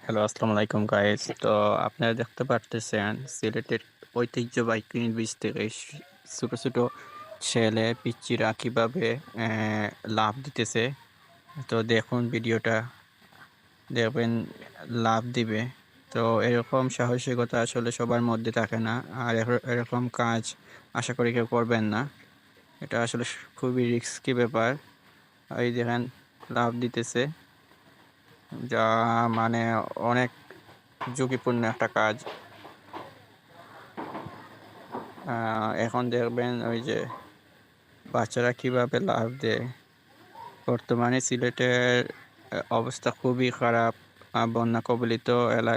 Hello, আসসালামু আলাইকুম guys. তো আপনারা দেখতে পারতেছেন সিলেটের ঐতিহ্যবাহী গ্রিন বিচ থেকে ছোট ছোট ছেলে পিচ্চিরা কিভাবে লাফ দিতেছে। তো দেখুন ভিডিওটা, দেখবেন লাফ দিবে। তো এরকম সাহসিকতা আসলে সবার মধ্যে থাকে না, আর এরকম কাজ আশা করি কেউ করবেন না। এটা আসলে খুবই রিস্কি ব্যাপার। এই দেখেন লাফ দিতেছে, যা মানে অনেক ঝুঁকিপূর্ণ একটা কাজ। এখন দেখবেন ওই যে বাচ্চারা কিভাবে লাফ দেয়। বর্তমানে সিলেটের অবস্থা খুবই খারাপ। এলা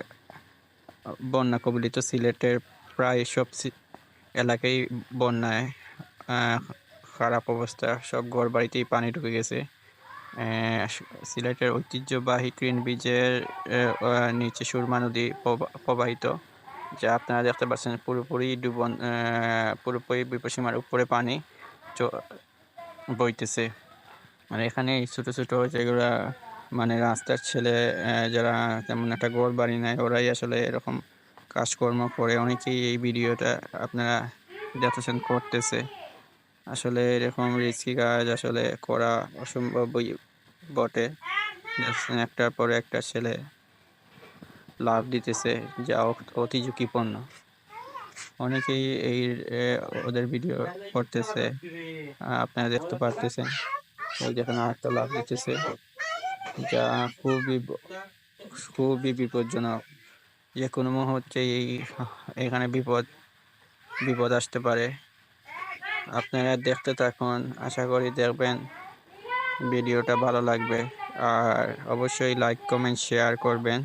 বন্যা কবলিত সিলেটের প্রায় সব এলাকায় বন্যায় আহ, খারাপ অবস্থা, সব ঘর বাড়িতেই পানি ঢুকে গেছে। সিলেটের ঐতিহ্যবাহী গ্রিন ব্রিজের নিচে সুরমা নদী প্রবাহিত, যা আপনারা দেখতে পাচ্ছেন পুরোপুরি বিপদসীমার উপরে পানি বইতেছে। আর এখানে এই ছোট ছোট যেগুলা মানে রাস্তার ছেলে, যারা তেমন একটা ঘর বাড়ি নেয়, ওরাই আসলে এরকম কাজকর্ম করে। অনেকেই এই ভিডিওটা আপনারা দেখতেছেন করতেছে। আসলে এরকম রিস্কি কাজ আসলে করা অসম্ভবই বটে। দেখছেন একটার পরে একটা ছেলে লাফ দিতেছে, যা অতি ঝুঁকিপূর্ণ। অনেকেই ওদের ভিডিও করতেছে, আপনারা দেখতে পারতেছেন। ওই যেখানে আরেকটা লাফ দিতেছে, যা খুবই বিপজ্জনক। যে কোনো মুহূর্তে এখানে বিপদ আসতে পারে। আপনারা দেখতে থাকুন, আশা করি দেখবেন ভিডিওটা ভালো লাগবে। আর অবশ্যই লাইক কমেন্ট শেয়ার করবেন,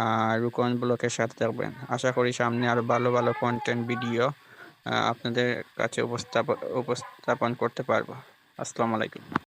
আর রুকন ব্লকের সাথে থাকবেন। আশা করি সামনে আরো ভালো ভালো কন্টেন্ট ভিডিও আপনাদের কাছে উপস্থাপন করতে পারবো। আসসালামু আলাইকুম।